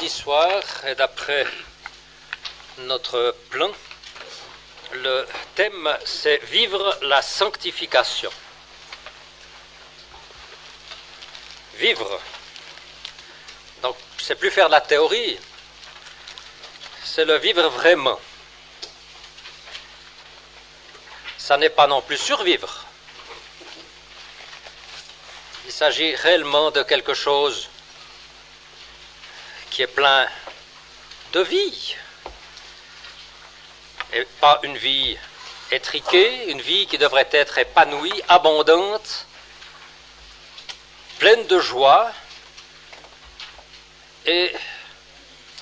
mardi soir, et d'après notre plan, le thème c'est vivre la sanctification. Vivre. Donc, c'est plus faire de la théorie, c'est le vivre vraiment. Ça n'est pas non plus survivre. Il s'agit réellement de quelque chose qui est plein de vie. Et pas une vie étriquée, une vie qui devrait être épanouie, abondante, pleine de joie et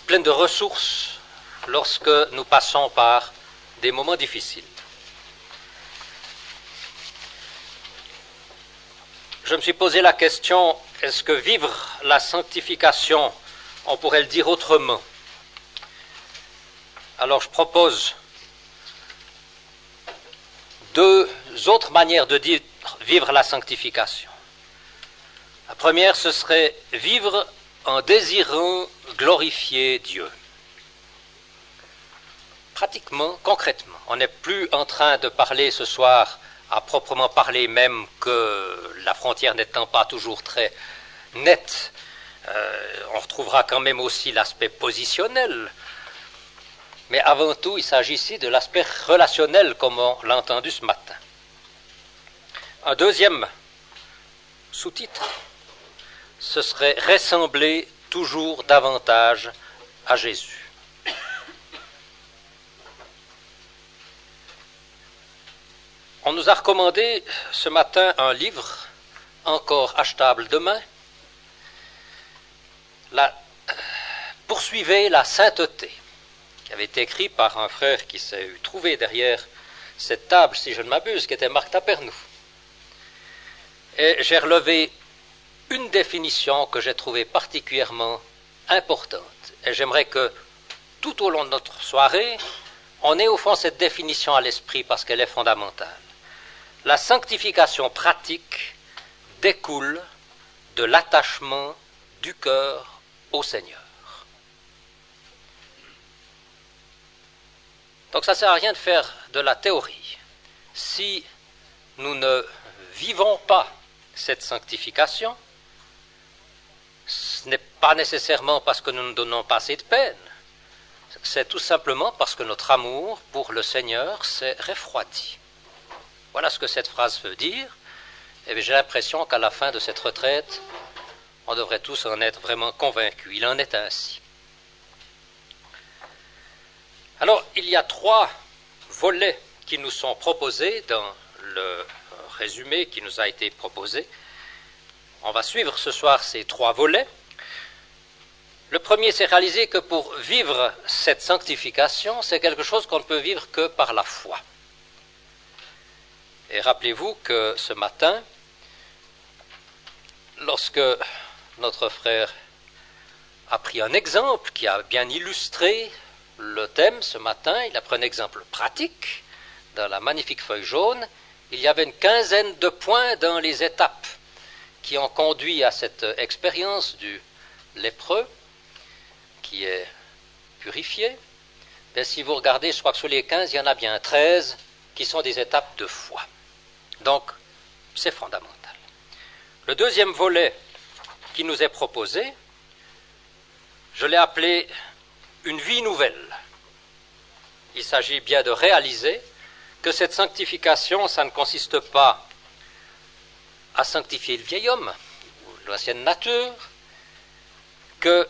pleine de ressources lorsque nous passons par des moments difficiles. Je me suis posé la question, est-ce que vivre la sanctification, on pourrait le dire autrement? Alors je propose deux autres manières de dire vivre la sanctification. La première, ce serait vivre en désirant glorifier Dieu. Pratiquement, concrètement. On n'est plus en train de parler ce soir à proprement parler, même que la frontière n'étant pas toujours très nette, on retrouvera quand même aussi l'aspect positionnel. Mais avant tout, il s'agit ici de l'aspect relationnel, comme on l'a entendu ce matin. Un deuxième sous-titre, ce serait ressembler toujours davantage à Jésus. On nous a recommandé ce matin un livre, encore achetable demain, Poursuivez la sainteté, qui avait été écrit par un frère qui s'est trouvé derrière cette table, si je ne m'abuse, qui était Marc Tapernou. Et j'ai relevé une définition que j'ai trouvée particulièrement importante. Et j'aimerais que tout au long de notre soirée, on ait au fond cette définition à l'esprit parce qu'elle est fondamentale. La sanctification pratique découle de l'attachement du cœur au Seigneur. Donc ça ne sert à rien de faire de la théorie. Si nous ne vivons pas cette sanctification, ce n'est pas nécessairement parce que nous ne donnons pas assez de peine, c'est tout simplement parce que notre amour pour le Seigneur s'est refroidi. Voilà ce que cette phrase veut dire. Et j'ai l'impression qu'à la fin de cette retraite, on devrait tous en être vraiment convaincus. Il en est ainsi. Alors, il y a trois volets qui nous sont proposés dans le résumé qui nous a été proposé. On va suivre ce soir ces trois volets. Le premier, c'est réaliser que pour vivre cette sanctification, c'est quelque chose qu'on ne peut vivre que par la foi. Et rappelez-vous que ce matin, lorsque notre frère a pris un exemple qui a bien illustré le thème ce matin, il a pris un exemple pratique dans la magnifique feuille jaune. Il y avait une quinzaine de points dans les étapes qui ont conduit à cette expérience du lépreux qui est purifié. Mais si vous regardez, je crois que sur les 15, il y en a bien 13 qui sont des étapes de foi. Donc, c'est fondamental. Le deuxième volet qui nous est proposé, je l'ai appelé une vie nouvelle. Il s'agit bien de réaliser que cette sanctification, ça ne consiste pas à sanctifier le vieil homme, ou l'ancienne nature, que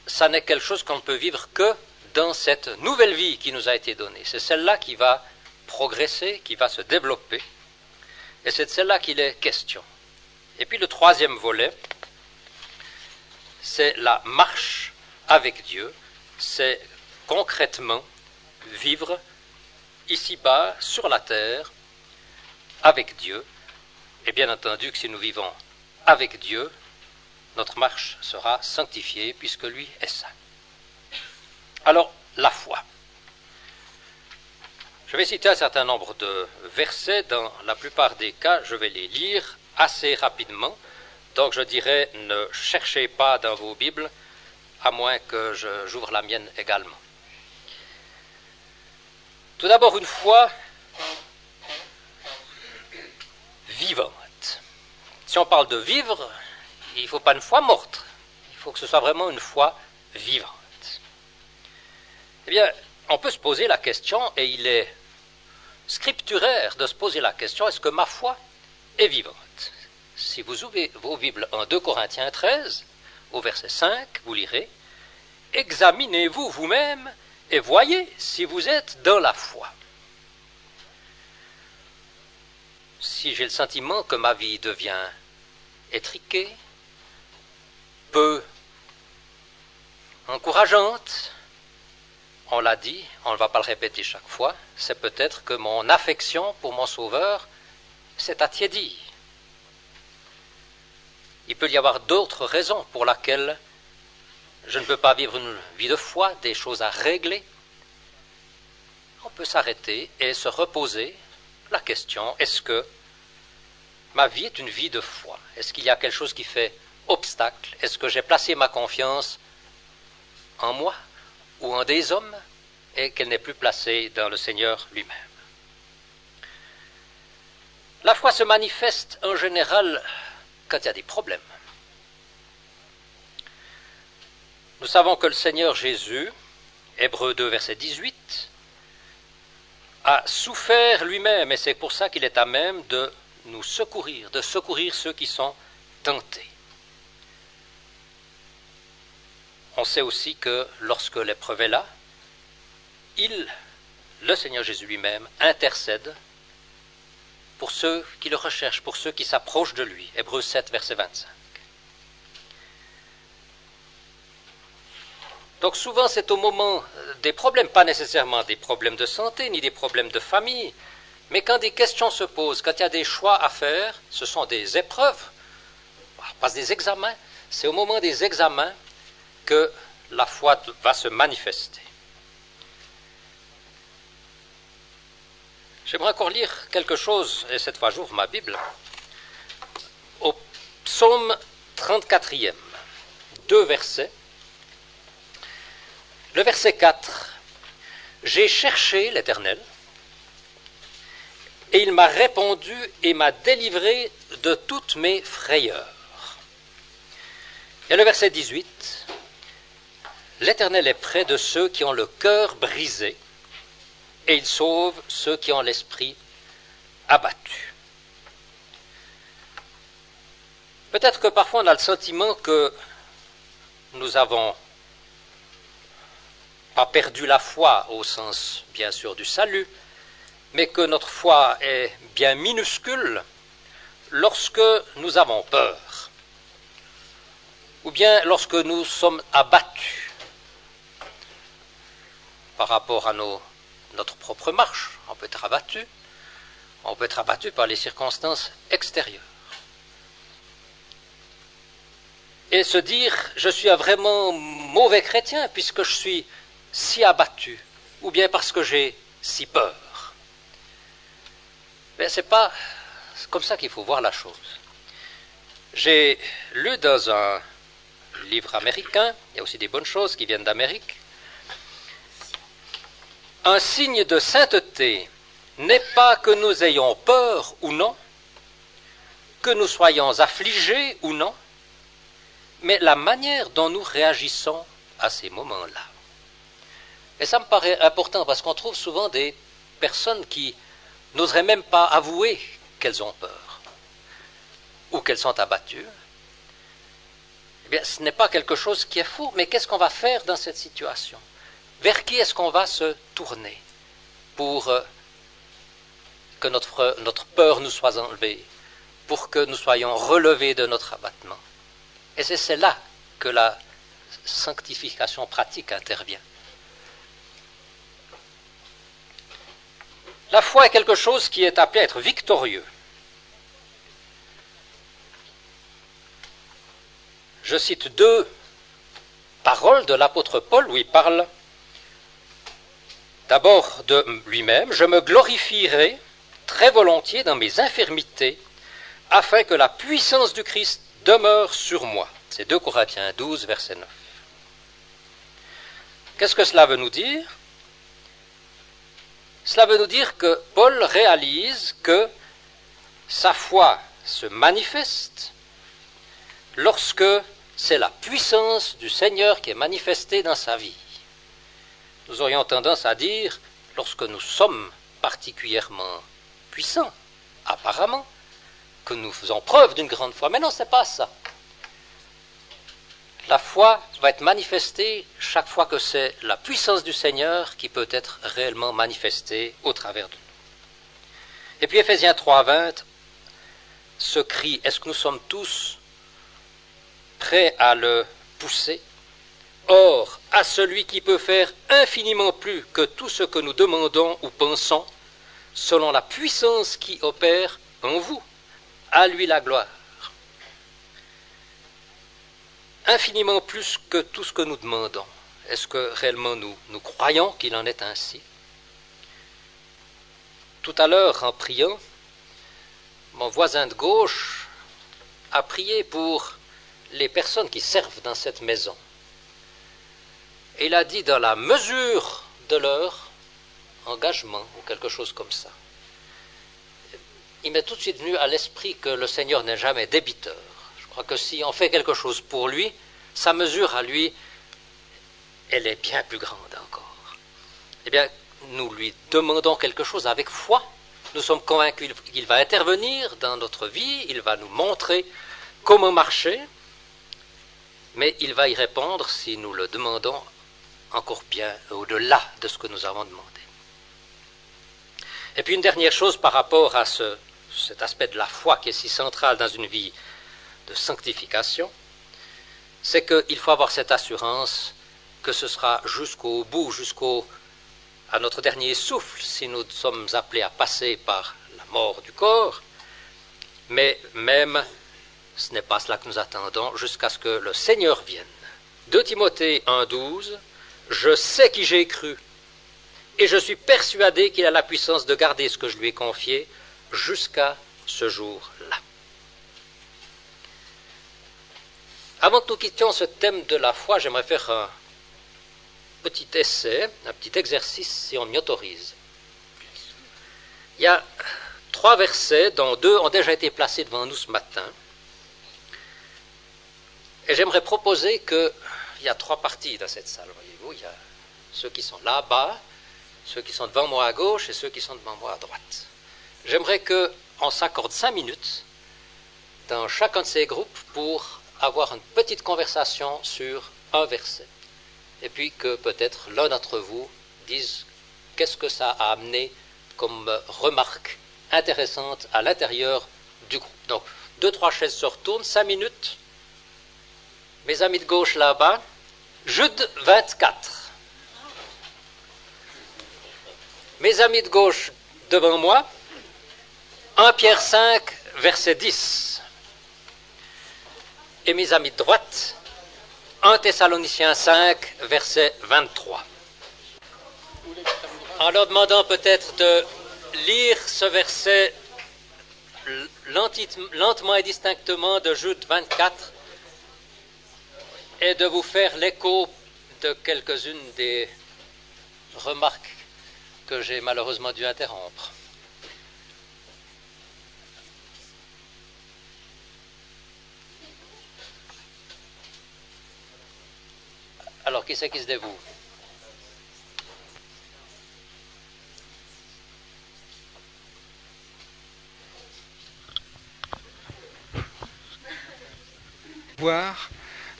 ça n'est quelque chose qu'on ne peut vivre que dans cette nouvelle vie qui nous a été donnée. C'est celle-là qui va progresser, qui va se développer, et c'est de celle-là qu'il est question. Et puis le troisième volet, c'est la marche avec Dieu, c'est concrètement vivre ici-bas, sur la terre, avec Dieu. Et bien entendu que si nous vivons avec Dieu, notre marche sera sanctifiée puisque lui est saint. Alors, la foi. Je vais citer un certain nombre de versets. Dans la plupart des cas, je vais les lire assez rapidement. Donc je dirais, ne cherchez pas dans vos Bibles à moins que j'ouvre la mienne également. Tout d'abord, une foi vivante. Si on parle de vivre, il ne faut pas une foi morte. Il faut que ce soit vraiment une foi vivante. Eh bien, on peut se poser la question, et il est scripturaire de se poser la question, est-ce que ma foi est vivante? Si vous ouvrez vos Bibles en 2 Corinthiens 13, au verset 5, vous lirez « Examinez-vous vous-même et voyez si vous êtes dans la foi. » Si j'ai le sentiment que ma vie devient étriquée, peu encourageante, on l'a dit, on ne va pas le répéter chaque fois, c'est peut-être que mon affection pour mon Sauveur s'est attiédie. Il peut y avoir d'autres raisons pour lesquelles je ne peux pas vivre une vie de foi, des choses à régler. On peut s'arrêter et se reposer la question, est-ce que ma vie est une vie de foi? Est-ce qu'il y a quelque chose qui fait obstacle? Est-ce que j'ai placé ma confiance en moi ou en des hommes et qu'elle n'est plus placée dans le Seigneur lui-même? La foi se manifeste en général quand il y a des problèmes. Nous savons que le Seigneur Jésus, Hébreux 2, verset 18, a souffert lui-même, et c'est pour ça qu'il est à même de nous secourir, de secourir ceux qui sont tentés. On sait aussi que lorsque l'épreuve est là, le Seigneur Jésus lui-même, intercède pour ceux qui le recherchent, pour ceux qui s'approchent de lui. Hébreux 7, verset 25. Donc souvent c'est au moment des problèmes, pas nécessairement des problèmes de santé, ni des problèmes de famille, mais quand des questions se posent, quand il y a des choix à faire, ce sont des épreuves, pas des examens, c'est au moment des examens que la foi va se manifester. J'aimerais encore lire quelque chose, et cette fois j'ouvre ma Bible, au psaume 34e, 2 versets. Le verset 4, « J'ai cherché l'Éternel, et il m'a répondu et m'a délivré de toutes mes frayeurs. » Et le verset 18, « L'Éternel est près de ceux qui ont le cœur brisé, et il sauve ceux qui ont l'esprit abattu. » Peut-être que parfois on a le sentiment que nous avons pas perdu la foi au sens bien sûr du salut, mais que notre foi est bien minuscule lorsque nous avons peur, ou bien lorsque nous sommes abattus par rapport à notre propre marche. On peut être abattu par les circonstances extérieures. Et se dire, je suis un vraiment mauvais chrétien puisque je suis si abattu, ou bien parce que j'ai si peur. Mais c'est pas comme ça qu'il faut voir la chose. J'ai lu dans un livre américain, il y a aussi des bonnes choses qui viennent d'Amérique, un signe de sainteté n'est pas que nous ayons peur ou non, que nous soyons affligés ou non, mais la manière dont nous réagissons à ces moments-là. Et ça me paraît important parce qu'on trouve souvent des personnes qui n'oseraient même pas avouer qu'elles ont peur ou qu'elles sont abattues. Eh bien, ce n'est pas quelque chose qui est faux, mais qu'est-ce qu'on va faire dans cette situation? Vers qui est-ce qu'on va se tourner pour que notre peur nous soit enlevée, pour que nous soyons relevés de notre abattement? Et c'est là que la sanctification pratique intervient. La foi est quelque chose qui est appelé à être victorieux. Je cite 2 paroles de l'apôtre Paul où il parle d'abord de lui-même. « Je me glorifierai très volontiers dans mes infirmités, afin que la puissance du Christ demeure sur moi. » C'est 2 Corinthiens 12, verset 9. Qu'est-ce que cela veut nous dire? Cela veut nous dire que Paul réalise que sa foi se manifeste lorsque c'est la puissance du Seigneur qui est manifestée dans sa vie. Nous aurions tendance à dire, lorsque nous sommes particulièrement puissants, apparemment, que nous faisons preuve d'une grande foi. Mais non, ce n'est pas ça. La foi va être manifestée chaque fois que c'est la puissance du Seigneur qui peut être réellement manifestée au travers de nous. Et puis Éphésiens 3:20, ce cri, est-ce que nous sommes tous prêts à le pousser? Or, à celui qui peut faire infiniment plus que tout ce que nous demandons ou pensons, selon la puissance qui opère en vous, à lui la gloire. Infiniment plus que tout ce que nous demandons. Est-ce que réellement nous croyons qu'il en est ainsi? Tout à l'heure, en priant, mon voisin de gauche a prié pour les personnes qui servent dans cette maison. Et il a dit dans la mesure de leur engagement, ou quelque chose comme ça. Il m'est tout de suite venu à l'esprit que le Seigneur n'est jamais débiteur. Je crois que si on fait quelque chose pour lui, sa mesure à lui, elle est bien plus grande encore. Eh bien, nous lui demandons quelque chose avec foi. Nous sommes convaincus qu'il va intervenir dans notre vie, il va nous montrer comment marcher, mais il va y répondre si nous le demandons encore bien au-delà de ce que nous avons demandé. Et puis une dernière chose par rapport à cet aspect de la foi qui est si central dans une vie de sanctification, c'est qu'il faut avoir cette assurance que ce sera jusqu'au bout, à notre dernier souffle, si nous sommes appelés à passer par la mort du corps, mais même ce n'est pas cela que nous attendons jusqu'à ce que le Seigneur vienne. 2 Timothée 1:12, je sais qui j'ai cru, et je suis persuadé qu'il a la puissance de garder ce que je lui ai confié jusqu'à ce jour-là. Avant que nous quittions ce thème de la foi, j'aimerais faire un petit essai, un petit exercice, si on m'y autorise. Il y a 3 versets, dont 2 ont déjà été placés devant nous ce matin. Et j'aimerais proposer qu'il y a 3 parties dans cette salle, voyez-vous. Il y a ceux qui sont là-bas, ceux qui sont devant moi à gauche et ceux qui sont devant moi à droite. J'aimerais qu'on s'accorde 5 minutes dans chacun de ces groupes pour avoir une petite conversation sur un verset. Et puis que peut-être l'un d'entre vous dise qu'est-ce que ça a amené comme remarque intéressante à l'intérieur du groupe. Donc, 2-3 chaises se retournent, 5 minutes. Mes amis de gauche là-bas, Jude 24. Mes amis de gauche devant moi, 1 Pierre 5, verset 10. Et mes amis de droite, 1 Thessaloniciens 5, verset 23. En leur demandant peut-être de lire ce verset lentement et distinctement de Jude 24 et de vous faire l'écho de quelques-unes des remarques que j'ai malheureusement dû interrompre. Alors, qui c'est qui se dévoue?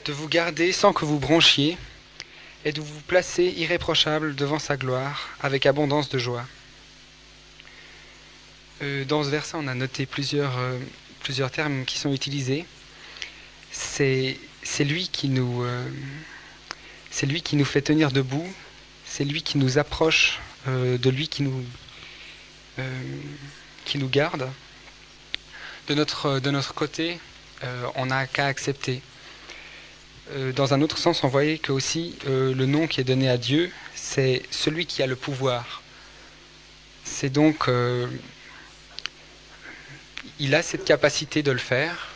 De vous garder sans que vous bronchiez, et de vous placer irréprochable devant sa gloire, avec abondance de joie. Dans ce verset, on a noté plusieurs termes qui sont utilisés. C'est lui qui nous fait tenir debout, c'est lui qui nous approche de lui qui nous garde. De notre côté, on n'a qu'à accepter. Dans un autre sens, on voyait que aussi le nom qui est donné à Dieu, c'est celui qui a le pouvoir. C'est donc, il a cette capacité de le faire.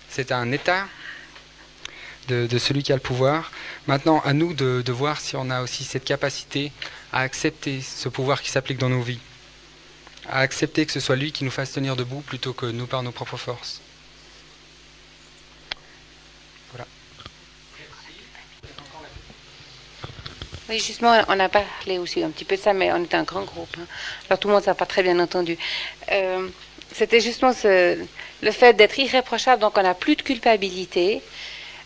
C'est un état de celui qui a le pouvoir. Maintenant, à nous de voir si on a aussi cette capacité à accepter ce pouvoir qui s'applique dans nos vies, à accepter que ce soit lui qui nous fasse tenir debout plutôt que nous par nos propres forces. Voilà. Oui, justement, on a parlé aussi un petit peu de ça, mais on était un grand groupe. Hein. Alors tout le monde n'a pas très bien entendu. C'était justement le fait d'être irréprochable, donc on n'a plus de culpabilité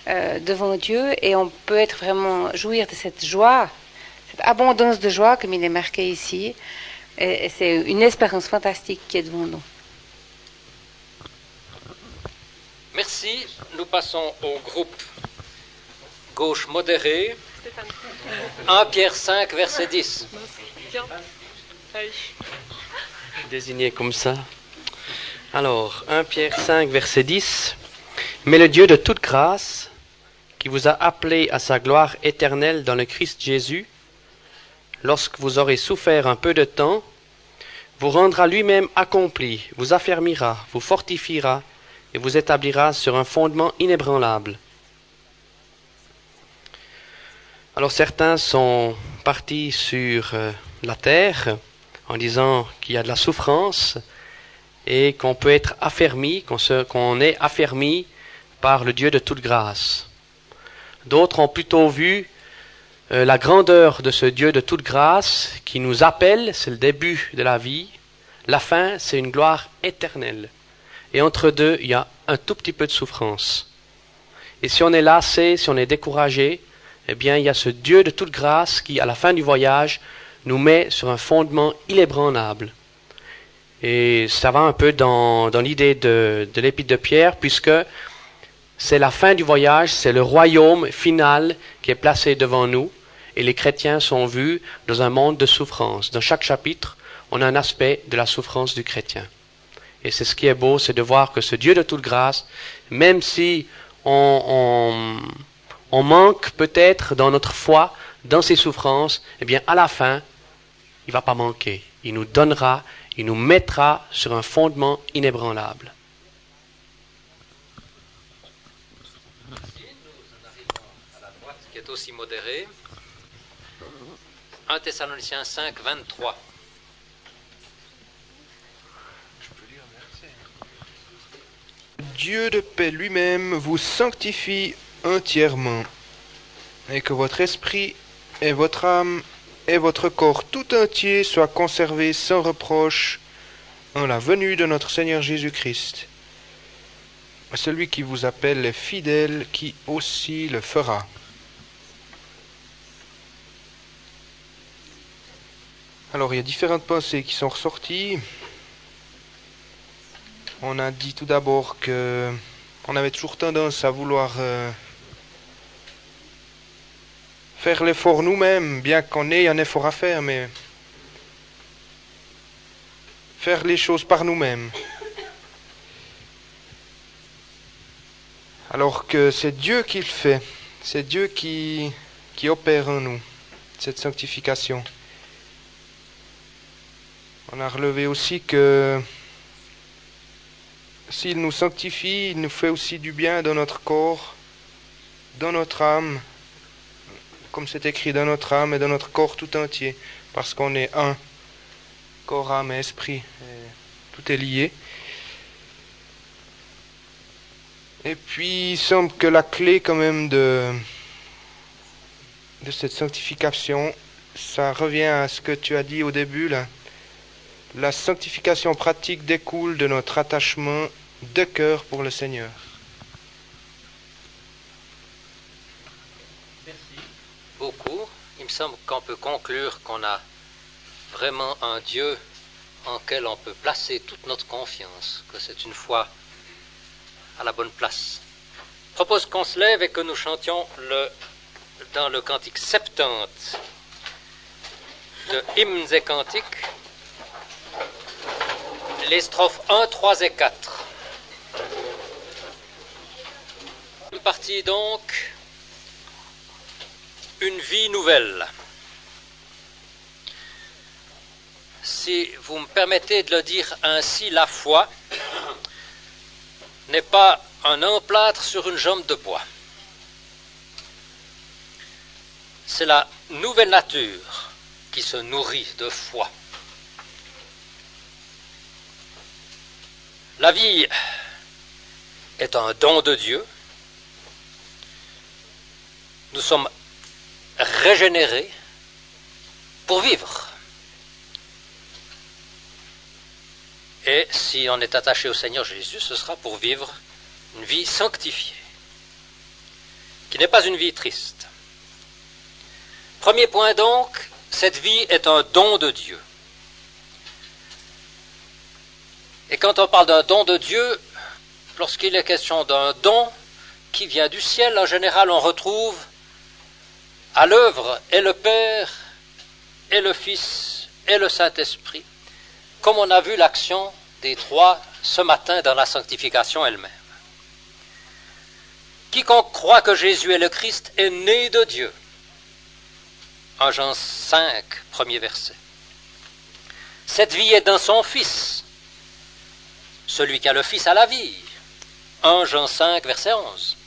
devant Dieu et on peut être vraiment jouir de cette joie, cette abondance de joie comme il est marqué ici. Et c'est une espérance fantastique qui est devant nous. Merci. Nous passons au groupe gauche modéré. 1 Pierre 5, verset 10. Désigné comme ça. Alors, 1 Pierre 5, verset 10. Mais le Dieu de toute grâce, qui vous a appelé à sa gloire éternelle dans le Christ Jésus, lorsque vous aurez souffert un peu de temps, vous rendra lui-même accompli, vous affermira, vous fortifiera et vous établira sur un fondement inébranlable. Alors certains sont partis sur la terre en disant qu'il y a de la souffrance et qu'on peut être affermi, qu'on est affermi par le Dieu de toute grâce. D'autres ont plutôt vu la grandeur de ce Dieu de toute grâce qui nous appelle, c'est le début de la vie. La fin, c'est une gloire éternelle. Et entre deux, il y a un tout petit peu de souffrance. Et si on est lassé, si on est découragé, eh bien, il y a ce Dieu de toute grâce qui, à la fin du voyage, nous met sur un fondement inébranlable. Et ça va un peu dans l'idée de l'épître de Pierre, puisque c'est la fin du voyage, c'est le royaume final qui est placé devant nous, et les chrétiens sont vus dans un monde de souffrance. Dans chaque chapitre, on a un aspect de la souffrance du chrétien. Et c'est ce qui est beau, c'est de voir que ce Dieu de toute grâce, même si on manque peut-être dans notre foi, dans ses souffrances, eh bien à la fin, il ne va pas manquer. Il nous donnera, il nous mettra sur un fondement inébranlable. Merci. Nous en arrivons à la droite qui est aussi modérée. 1 Thessaloniciens 5, 23. Dieu de paix lui-même vous sanctifie entièrement, et que votre esprit et votre âme et votre corps tout entier soient conservés sans reproche en la venue de notre Seigneur Jésus-Christ. Celui qui vous appelle est fidèle, qui aussi le fera. Alors, il y a différentes pensées qui sont ressorties. On a dit tout d'abord que on avait toujours tendance à vouloir faire l'effort nous-mêmes, bien qu'on ait un effort à faire, mais faire les choses par nous-mêmes. Alors que c'est Dieu qui le fait, c'est Dieu qui opère en nous cette sanctification. On a relevé aussi que s'il nous sanctifie, il nous fait aussi du bien dans notre corps, dans notre âme, comme c'est écrit, dans notre âme et dans notre corps tout entier, parce qu'on est un, corps, âme et esprit, et tout est lié. Et puis, il semble que la clé quand même de cette sanctification, ça revient à ce que tu as dit au début, là. La sanctification pratique découle de notre attachement de cœur pour le Seigneur. Merci beaucoup. Il me semble qu'on peut conclure qu'on a vraiment un Dieu en quel on peut placer toute notre confiance, que c'est une foi à la bonne place. Je propose qu'on se lève et que nous chantions dans le cantique 70 de Hymnes et Cantiques, les strophes 1, 3 et 4. Une partie donc, une vie nouvelle. Si vous me permettez de le dire ainsi, la foi n'est pas un emplâtre sur une jambe de bois. c'est la nouvelle nature qui se nourrit de foi. La vie est un don de Dieu. Nous sommes régénérés pour vivre. Et si on est attaché au Seigneur Jésus, ce sera pour vivre une vie sanctifiée, qui n'est pas une vie triste. Premier point donc, cette vie est un don de Dieu. Et quand on parle d'un don de Dieu, lorsqu'il est question d'un don qui vient du ciel, en général on retrouve à l'œuvre et le Père, et le Fils, et le Saint-Esprit, comme on a vu l'action des trois ce matin dans la sanctification elle-même. Quiconque croit que Jésus est le Christ est né de Dieu. 1 Jean 5, premier verset. Cette vie est dans son Fils. Celui qui a le Fils a la vie. 1 Jean 5, verset 11.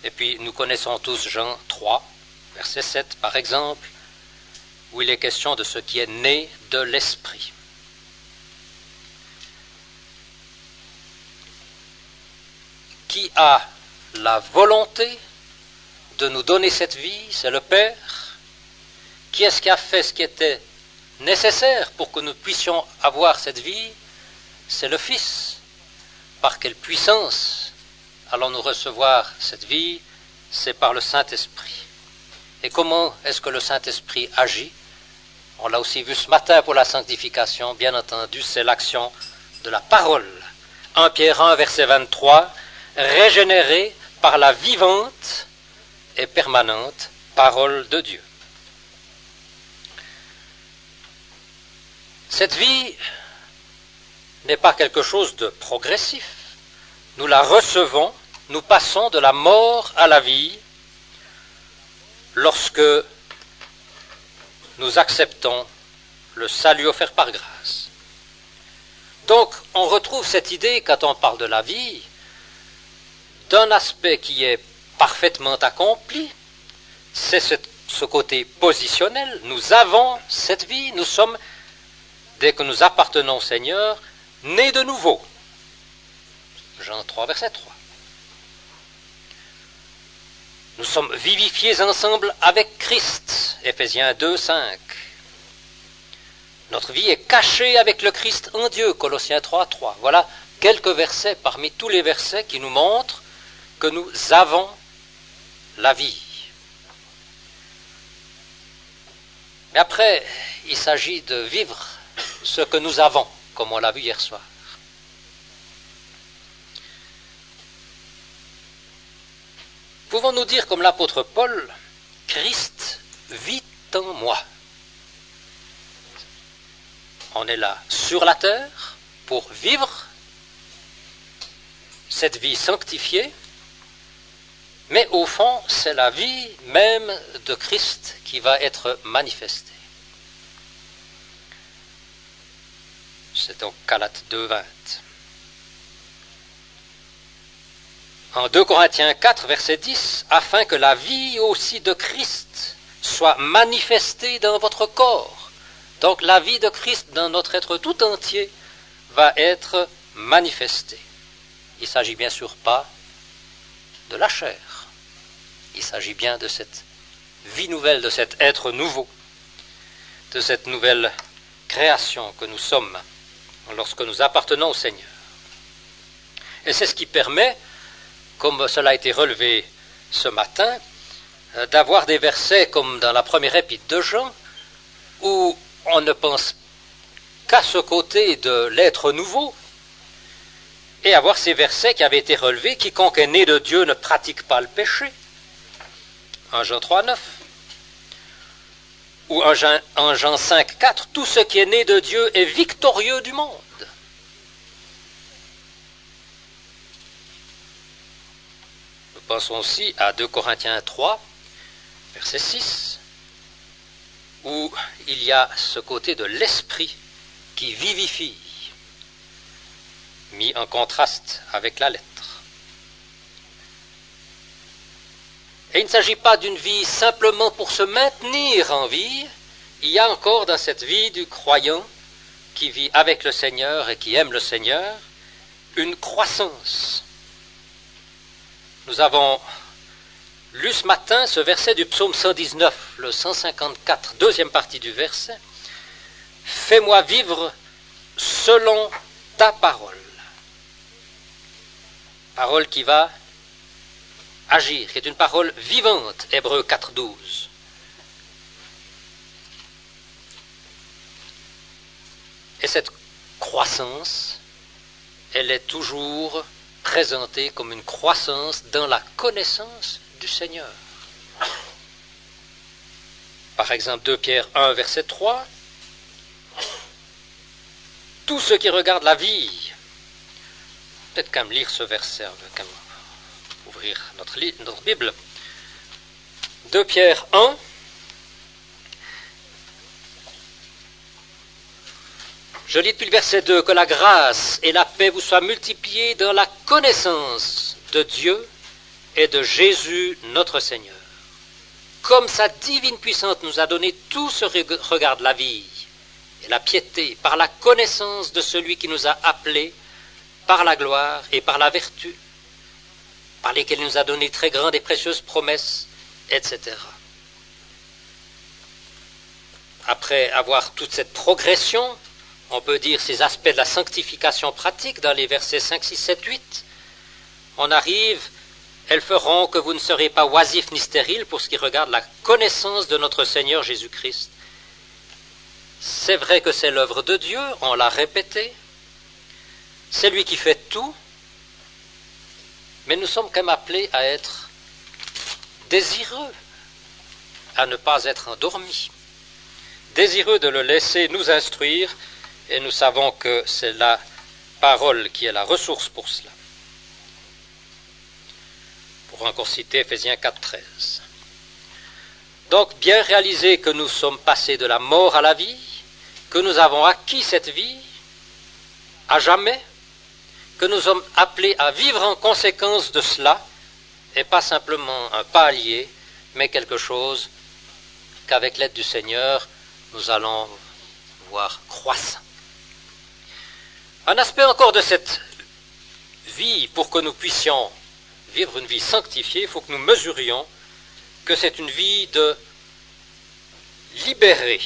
Et puis nous connaissons tous Jean 3, verset 7 par exemple, où il est question de ce qui est né de l'Esprit. Qui a la volonté de nous donner cette vie, c'est le Père. Qui est-ce qui a fait ce qui était nécessaire pour que nous puissions avoir cette vie? C'est le Fils. Par quelle puissance allons-nous recevoir cette vie? C'est par le Saint-Esprit. Et comment est-ce que le Saint-Esprit agit? On l'a aussi vu ce matin pour la sanctification, bien entendu, c'est l'action de la parole. 1 Pierre 1, verset 23, régénéré par la vivante et permanente parole de Dieu. Cette vie n'est pas quelque chose de progressif. Nous la recevons, nous passons de la mort à la vie lorsque nous acceptons le salut offert par grâce. Donc, on retrouve cette idée, quand on parle de la vie, d'un aspect qui est parfaitement accompli, c'est ce côté positionnel. Nous avons cette vie, nous sommes, dès que nous appartenons au Seigneur, nés de nouveau. Jean 3, verset 3. Nous sommes vivifiés ensemble avec Christ. Éphésiens 2, 5. Notre vie est cachée avec le Christ en Dieu. Colossiens 3, 3. Voilà quelques versets parmi tous les versets qui nous montrent que nous avons la vie. Mais après, il s'agit de vivre ce que nous avons, comme on l'a vu hier soir. Pouvons-nous dire comme l'apôtre Paul, Christ vit en moi? On est là sur la terre pour vivre cette vie sanctifiée, mais au fond, c'est la vie même de Christ qui va être manifestée. C'est donc Galates 2, 20. En 2 Corinthiens 4, verset 10, afin que la vie aussi de Christ soit manifestée dans votre corps. Donc la vie de Christ dans notre être tout entier va être manifestée. Il ne s'agit bien sûr pas de la chair. Il s'agit bien de cette vie nouvelle, de cet être nouveau, de cette nouvelle création que nous sommes lorsque nous appartenons au Seigneur. Et c'est ce qui permet, comme cela a été relevé ce matin, d'avoir des versets comme dans la première épître de Jean, où on ne pense qu'à ce côté de l'être nouveau, et avoir ces versets qui avaient été relevés, quiconque est né de Dieu ne pratique pas le péché. 1 Jean 3, 9. Ou 1 Jean 5, 4, tout ce qui est né de Dieu est victorieux du monde. Nous pensons aussi à 2 Corinthiens 3, verset 6, où il y a ce côté de l'esprit qui vivifie, mis en contraste avec la lettre. Et il ne s'agit pas d'une vie simplement pour se maintenir en vie. Il y a encore dans cette vie du croyant qui vit avec le Seigneur et qui aime le Seigneur une croissance. Nous avons lu ce matin ce verset du psaume 119, le 154, deuxième partie du verset. « Fais-moi vivre selon ta parole. » Parole qui va agir, qui est une parole vivante, Hébreux 4, 12. Et cette croissance, elle est toujours présentée comme une croissance dans la connaissance du Seigneur. Par exemple, 2 Pierre 1, verset 3. Tous ceux qui regardent la vie, peut-être qu'à me lire ce verset, qu'à ouvrir notre Bible. 2 Pierre 1. Je lis depuis le verset 2, que la grâce et la paix vous soient multipliées dans la connaissance de Dieu et de Jésus notre Seigneur. Comme sa divine puissance nous a donné tout ce regard de la vie et la piété par la connaissance de celui qui nous a appelés par la gloire et par la vertu, par lesquels il nous a donné très grandes et précieuses promesses, etc. Après avoir toute cette progression, on peut dire ces aspects de la sanctification pratique dans les versets 5, 6, 7, 8. On arrive, elles feront que vous ne serez pas oisifs ni stériles pour ce qui regarde la connaissance de notre Seigneur Jésus-Christ. C'est vrai que c'est l'œuvre de Dieu, on l'a répété. C'est lui qui fait tout. Mais nous sommes quand même appelés à être désireux, à ne pas être endormis. Désireux de le laisser nous instruire. Et nous savons que c'est la parole qui est la ressource pour cela. Pour encore citer Ephésiens 4, 13. Donc, bien réaliser que nous sommes passés de la mort à la vie, que nous avons acquis cette vie à jamais, que nous sommes appelés à vivre en conséquence de cela, et pas simplement un palier, mais quelque chose qu'avec l'aide du Seigneur, nous allons voir croissant. Un aspect encore de cette vie, pour que nous puissions vivre une vie sanctifiée, il faut que nous mesurions que c'est une vie de libéré.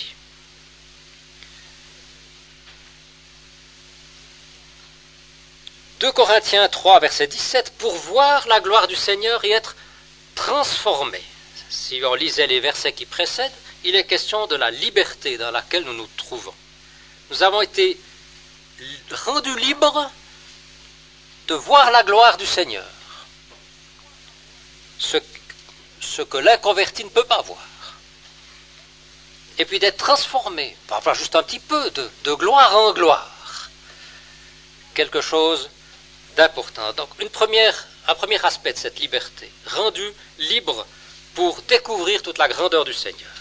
« 2 Corinthiens 3, verset 17, pour voir la gloire du Seigneur et être transformé. » Si on lisait les versets qui précèdent, il est question de la liberté dans laquelle nous nous trouvons. Nous avons été rendus libres de voir la gloire du Seigneur. Ce que l'inconverti ne peut pas voir. Et puis d'être transformé, pas juste un petit peu, de gloire en gloire. Quelque chose d'important. Donc un premier aspect de cette liberté, rendu libre pour découvrir toute la grandeur du Seigneur.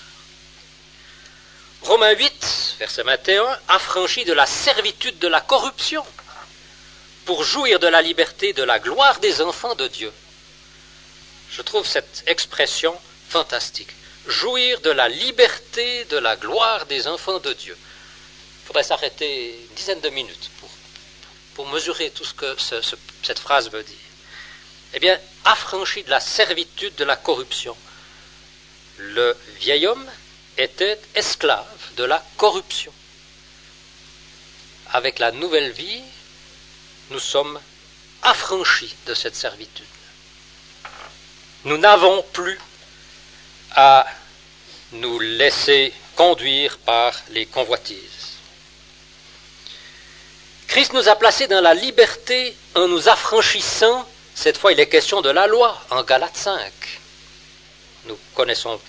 Romains 8, verset 21, affranchi de la servitude de la corruption, pour jouir de la liberté, de la gloire des enfants de Dieu. Je trouve cette expression fantastique. Jouir de la liberté, de la gloire des enfants de Dieu. Il faudrait s'arrêter une dizaine de minutes pour mesurer tout ce que cette phrase veut dire. Eh bien, affranchi de la servitude de la corruption. Le vieil homme était esclave de la corruption. Avec la nouvelle vie, nous sommes affranchis de cette servitude. Nous n'avons plus à nous laisser conduire par les convoitises. Christ nous a placés dans la liberté en nous affranchissant. Cette fois, il est question de la loi, en Galates 5. Nous connaissons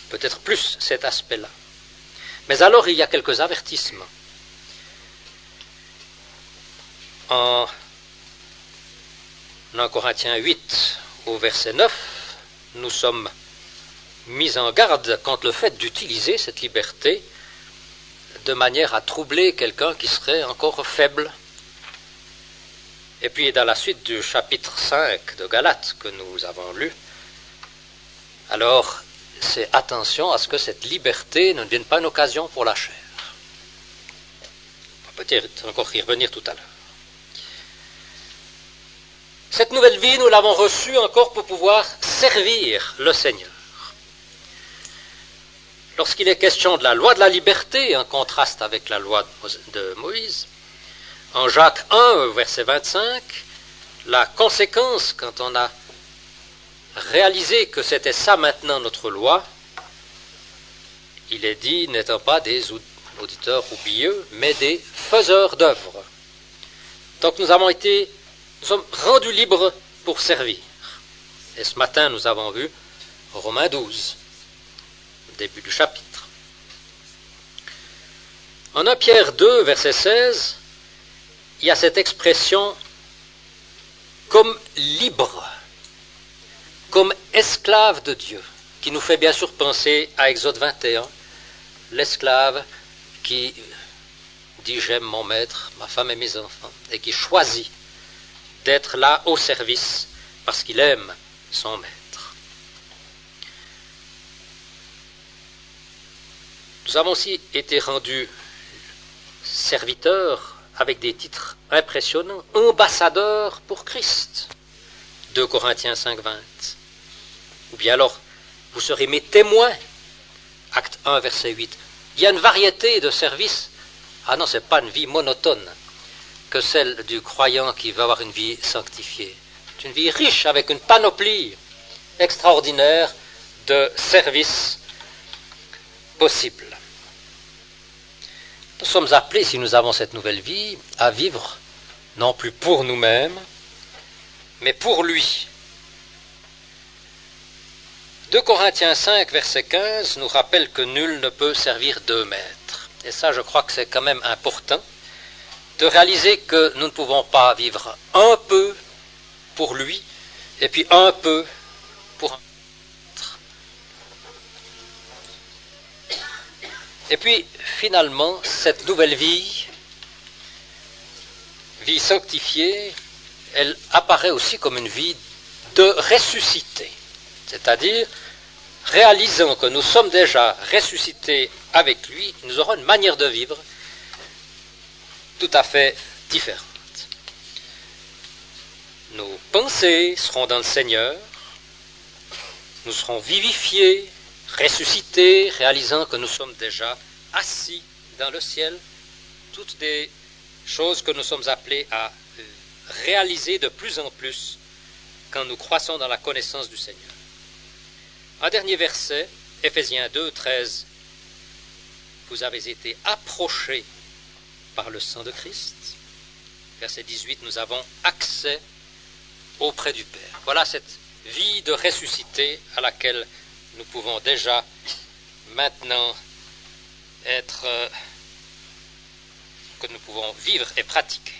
peut-être plus cet aspect-là. Mais alors, il y a quelques avertissements. En 1 Corinthiens 8, au verset 9, nous sommes mis en garde contre le fait d'utiliser cette liberté de manière à troubler quelqu'un qui serait encore faible. Et puis, dans la suite du chapitre 5 de Galates que nous avons lu, alors c'est attention à ce que cette liberté ne devienne pas une occasion pour la chair. On va peut-être encore y revenir tout à l'heure. Cette nouvelle vie, nous l'avons reçue encore pour pouvoir servir le Seigneur. Lorsqu'il est question de la loi de la liberté, en contraste avec la loi de Moïse, en Jacques 1, verset 25, la conséquence, quand on a réalisé que c'était ça maintenant notre loi, il est dit, n'étant pas des auditeurs oublieux, mais des faiseurs d'œuvres. Donc nous sommes rendus libres pour servir. Et ce matin, nous avons vu Romains 12, début du chapitre. En 1 Pierre 2, verset 16, il y a cette expression comme libre, comme esclave de Dieu, qui nous fait bien sûr penser à Exode 21, l'esclave qui dit j'aime mon maître, ma femme et mes enfants, et qui choisit d'être là au service parce qu'il aime son maître. Nous avons aussi été rendus serviteurs avec des titres impressionnants, ambassadeurs pour Christ, 2 Corinthiens 5, 20. Ou bien alors, vous serez mes témoins, acte 1, verset 8. Il y a une variété de services. Ah non, ce n'est pas une vie monotone que celle du croyant qui va avoir une vie sanctifiée. C'est une vie riche avec une panoplie extraordinaire de services possibles. Nous sommes appelés, si nous avons cette nouvelle vie, à vivre non plus pour nous-mêmes, mais pour lui. 2 Corinthiens 5, verset 15, nous rappelle que nul ne peut servir deux maîtres. Et ça, je crois que c'est quand même important de réaliser que nous ne pouvons pas vivre un peu pour lui et puis un peu pour un autre. Et puis, finalement, cette nouvelle vie sanctifiée, elle apparaît aussi comme une vie de ressuscité. C'est-à-dire, réalisant que nous sommes déjà ressuscités avec lui, nous aurons une manière de vivre tout à fait différente. Nos pensées seront dans le Seigneur, nous serons vivifiés, ressuscités, réalisant que nous sommes déjà assis dans le ciel, toutes des choses que nous sommes appelés à réaliser de plus en plus quand nous croissons dans la connaissance du Seigneur. Un dernier verset, Éphésiens 2, 13. Vous avez été approchés par le sang de Christ. Verset 18, nous avons accès auprès du Père. Voilà cette vie de ressuscité à laquelle nous pouvons déjà maintenant que nous pouvons vivre et pratiquer.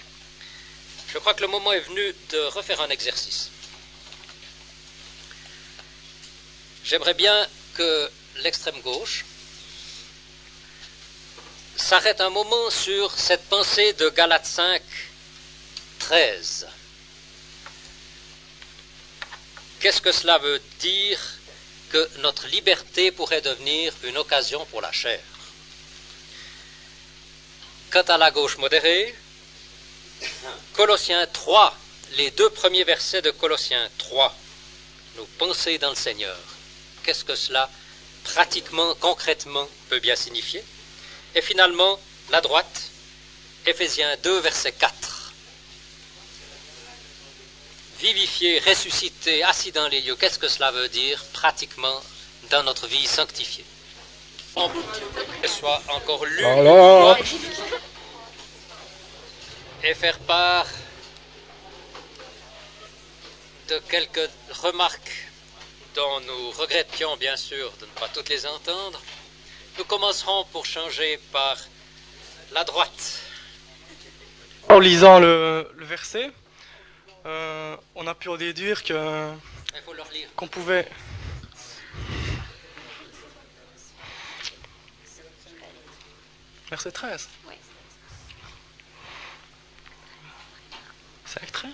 Je crois que le moment est venu de refaire un exercice. J'aimerais bien que l'extrême gauche s'arrête un moment sur cette pensée de Galates 5, 13. Qu'est-ce que cela veut dire que notre liberté pourrait devenir une occasion pour la chair? Quant à la gauche modérée, Colossiens 3, les 2 premiers versets de Colossiens 3, nos pensées dans le Seigneur. Qu'est-ce que cela, pratiquement, concrètement, peut bien signifier? Et finalement, la droite, Éphésiens 2, verset 4. Vivifié, ressuscité, assis dans les lieux, qu'est-ce que cela veut dire, pratiquement, dans notre vie sanctifiée? Que soit encore lu et faire part de quelques remarques dont nous regrettions bien sûr de ne pas toutes les entendre. Nous commencerons pour changer par la droite. En lisant le verset, on a pu en déduire Il faut le relire. qu'on pouvait... Verset 13. Oui. C'est avec 13.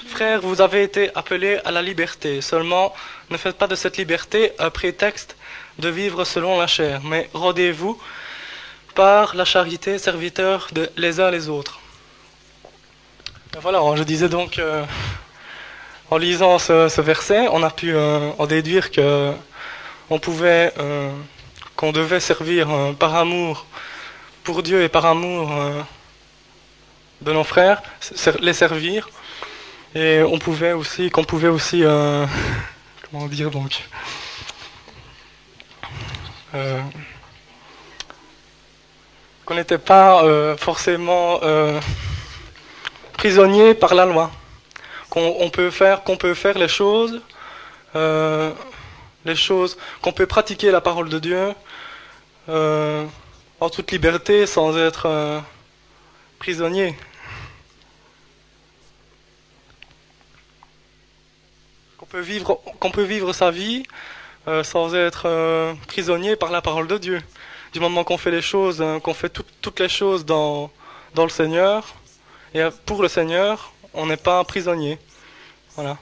Frères, vous avez été appelés à la liberté. Seulement, ne faites pas de cette liberté un prétexte de vivre selon la chair, mais rendez-vous par la charité serviteurs les uns les autres. Et voilà, je disais donc, en lisant ce verset, on a pu en déduire que qu'on devait servir par amour pour Dieu et par amour de nos frères, les servir. Et qu'on pouvait aussi, comment dire donc, qu'on n'était pas forcément prisonnier par la loi, qu'on peut faire les choses, qu'on peut pratiquer la parole de Dieu en toute liberté sans être prisonnier. Qu'on peut vivre sa vie sans être prisonnier par la parole de Dieu. Du moment qu'on fait les choses, qu'on fait toutes les choses dans le Seigneur, et pour le Seigneur, on n'est pas prisonnier. Voilà.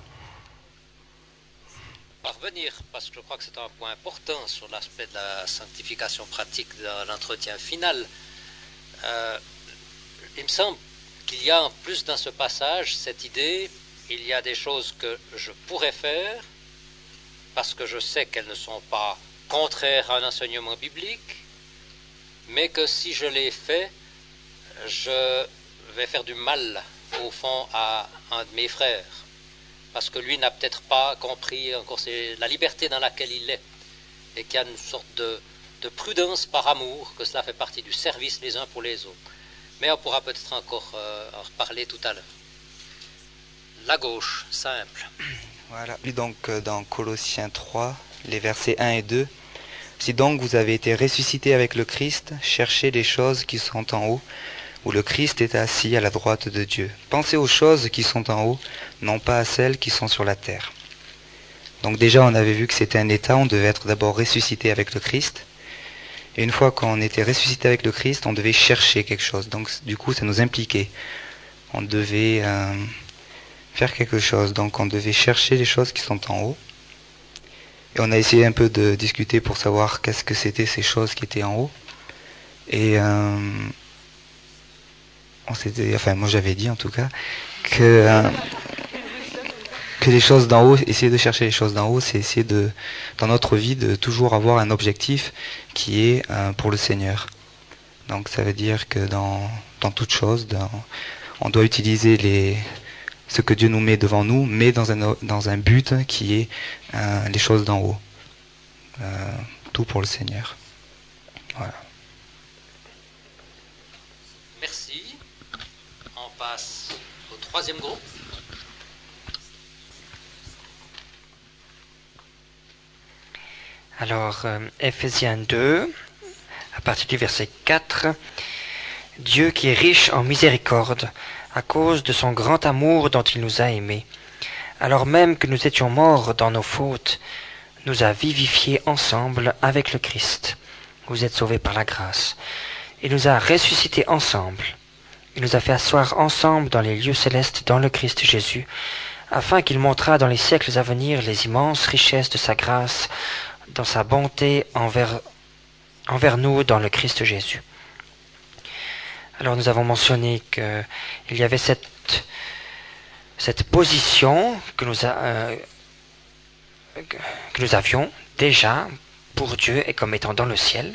On va revenir, parce que je crois que c'est un point important sur l'aspect de la sanctification pratique dans l'entretien final. Il me semble qu'il y a en plus dans ce passage cette idée, il y a des choses que je pourrais faire, parce que je sais qu'elles ne sont pas contraires à un enseignement biblique, mais que si je les fais, je vais faire du mal, au fond, à un de mes frères. Parce que lui n'a peut-être pas compris encore la liberté dans laquelle il est, et qu'il y a une sorte de prudence par amour, que cela fait partie du service les uns pour les autres. Mais on pourra peut-être encore en reparler tout à l'heure. La gauche, simple. Voilà, puis donc dans Colossiens 3, les versets 1 et 2. Si donc vous avez été ressuscités avec le Christ, cherchez les choses qui sont en haut, où le Christ est assis à la droite de Dieu. Pensez aux choses qui sont en haut, non pas à celles qui sont sur la terre. Donc déjà, on avait vu que c'était un état, on devait être d'abord ressuscité avec le Christ. Et une fois qu'on était ressuscité avec le Christ, on devait chercher quelque chose. Donc du coup, ça nous impliquait. On devait faire quelque chose. Donc on devait chercher les choses qui sont en haut. Et on a essayé un peu de discuter pour savoir qu'est-ce que c'était ces choses qui étaient en haut. Et moi j'avais dit en tout cas que les choses d'en haut, essayer de chercher les choses d'en haut, c'est essayer dans notre vie de toujours avoir un objectif qui est pour le Seigneur. Donc ça veut dire que dans toute chose, on doit utiliser ce que Dieu nous met devant nous, mais dans un but qui est les choses d'en haut. Tout pour le Seigneur. Voilà. Merci. On passe au troisième groupe. Alors, Ephésiens 2, à partir du verset 4, « Dieu qui est riche en miséricorde, à cause de son grand amour dont il nous a aimés, alors même que nous étions morts dans nos fautes, nous a vivifiés ensemble avec le Christ. Vous êtes sauvés par la grâce. Il nous a ressuscités ensemble. Il nous a fait asseoir ensemble dans les lieux célestes dans le Christ Jésus, afin qu'il montrât dans les siècles à venir les immenses richesses de sa grâce, dans sa bonté envers nous dans le Christ Jésus. » Alors nous avons mentionné qu'il y avait cette position que nous avions déjà pour Dieu et comme étant dans le ciel,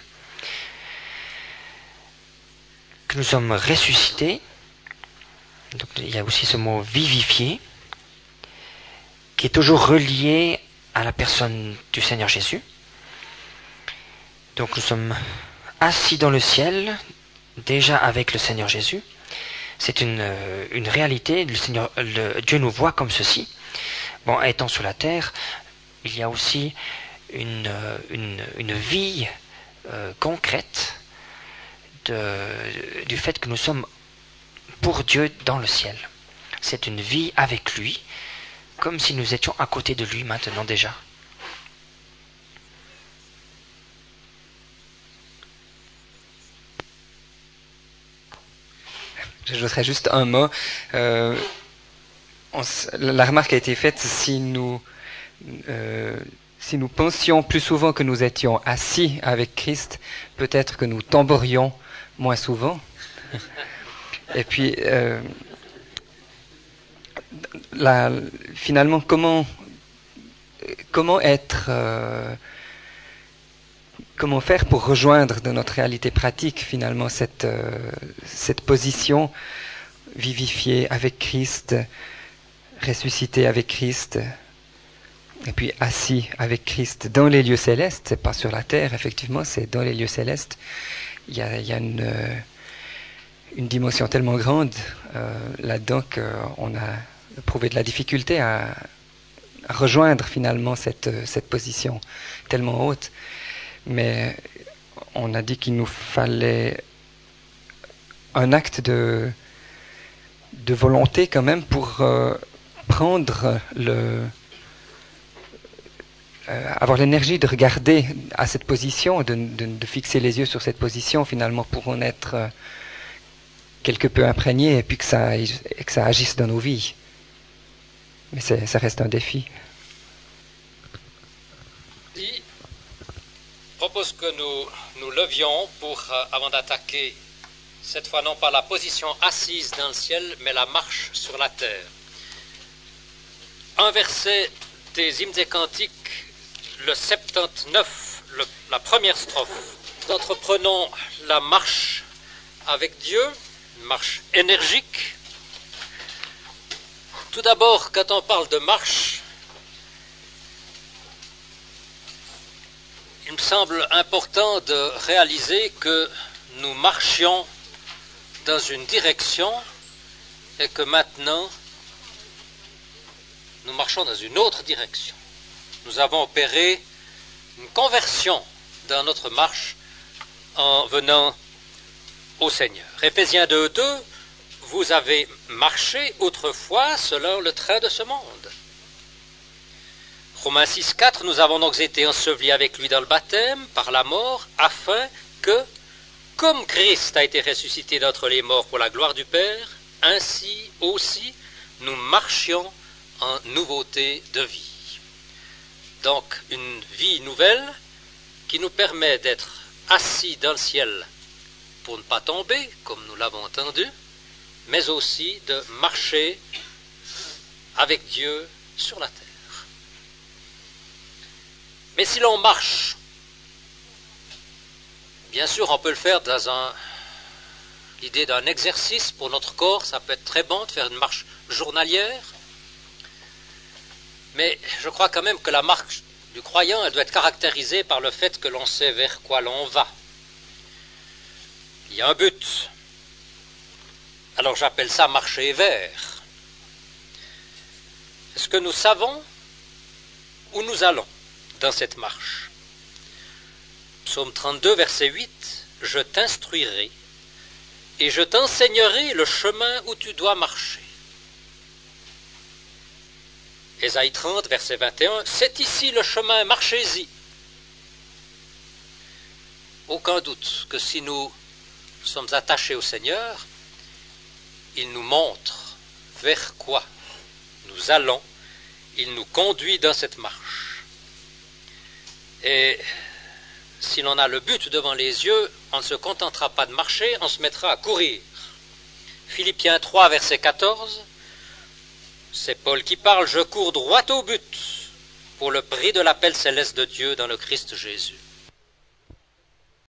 que nous sommes ressuscités. Donc, il y a aussi ce mot vivifié qui est toujours relié à la personne du Seigneur Jésus. Donc nous sommes assis dans le ciel, déjà avec le Seigneur Jésus. C'est une réalité, Dieu nous voit comme ceci. Bon, étant sur la terre, il y a aussi une vie concrète du fait que nous sommes pour Dieu dans le ciel. C'est une vie avec lui, comme si nous étions à côté de lui maintenant déjà. J'ajouterais juste un mot. la remarque a été faite, si nous pensions plus souvent que nous étions assis avec Christ, peut-être que nous tomberions moins souvent. Et puis, finalement, comment faire pour rejoindre dans notre réalité pratique, finalement, cette position vivifiée avec Christ, ressuscité avec Christ, et puis assis avec Christ dans les lieux célestes. C'est pas sur la terre, effectivement, c'est dans les lieux célestes. Il y a une dimension tellement grande là-dedans qu'on a éprouvé de la difficulté à rejoindre finalement cette position tellement haute. Mais on a dit qu'il nous fallait un acte de volonté quand même pour prendre avoir l'énergie de regarder à cette position, de fixer les yeux sur cette position finalement pour en être quelque peu imprégné et puis que ça agisse dans nos vies. Mais ça reste un défi. Je propose que nous levions pour, avant d'attaquer, cette fois non pas la position assise dans le ciel, mais la marche sur la terre. Un verset des hymnes et cantiques, le 79, la première strophe. Nous entreprenons la marche avec Dieu, une marche énergique. Tout d'abord, quand on parle de marche, il me semble important de réaliser que nous marchions dans une direction et que maintenant, nous marchons dans une autre direction. Nous avons opéré une conversion dans notre marche en venant au Seigneur. Éphésiens 2:2, vous avez marché autrefois selon le train de ce monde. Romains 6:4, nous avons donc été ensevelis avec lui dans le baptême, par la mort, afin que, comme Christ a été ressuscité d'entre les morts pour la gloire du Père, ainsi aussi nous marchions en nouveauté de vie. Donc une vie nouvelle qui nous permet d'être assis dans le ciel pour ne pas tomber, comme nous l'avons entendu, mais aussi de marcher avec Dieu sur la terre. Mais si l'on marche, bien sûr on peut le faire dans l'idée d'un exercice pour notre corps, ça peut être très bon de faire une marche journalière, mais je crois quand même que la marche du croyant, elle doit être caractérisée par le fait que l'on sait vers quoi l'on va. Il y a un but. Alors j'appelle ça marcher vers. Est-ce que nous savons où nous allons dans cette marche? Psaume 32, verset 8, « Je t'instruirai et je t'enseignerai le chemin où tu dois marcher. » Ésaïe 30, verset 21, « C'est ici le chemin, marchez-y. » Aucun doute que si nous sommes attachés au Seigneur, il nous montre vers quoi nous allons, il nous conduit dans cette marche. Et si l'on a le but devant les yeux, on ne se contentera pas de marcher, on se mettra à courir. Philippiens 3, verset 14, c'est Paul qui parle, « Je cours droit au but pour le prix de l'appel céleste de Dieu dans le Christ Jésus. »